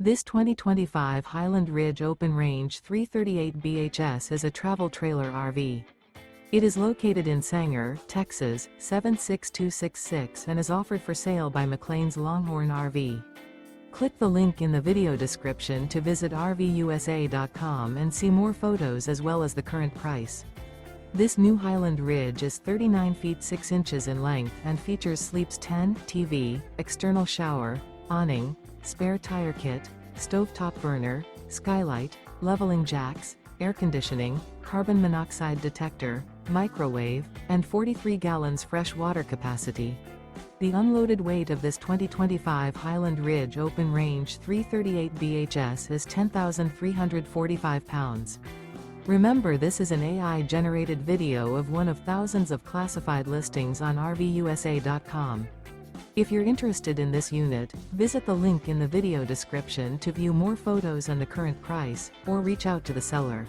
This 2025 Highland Ridge Open Range 338 BHS is a travel trailer RV. It is located in Sanger, Texas, 76266 and is offered for sale by McClain's Longhorn RV. Click the link in the video description to visit RVUSA.com and see more photos as well as the current price. This new Highland Ridge is 39 feet 6 inches in length and features sleeps 10, TV, external shower, awning, spare tire kit, stovetop burner, skylight, leveling jacks, air conditioning, carbon monoxide detector, microwave, and 43 gallons fresh water capacity. The unloaded weight of this 2025 Highland Ridge Open Range 338 BHS is 10,345 pounds. Remember, this is an AI-generated video of one of thousands of classified listings on RVUSA.com. If you're interested in this unit, visit the link in the video description to view more photos and the current price, or reach out to the seller.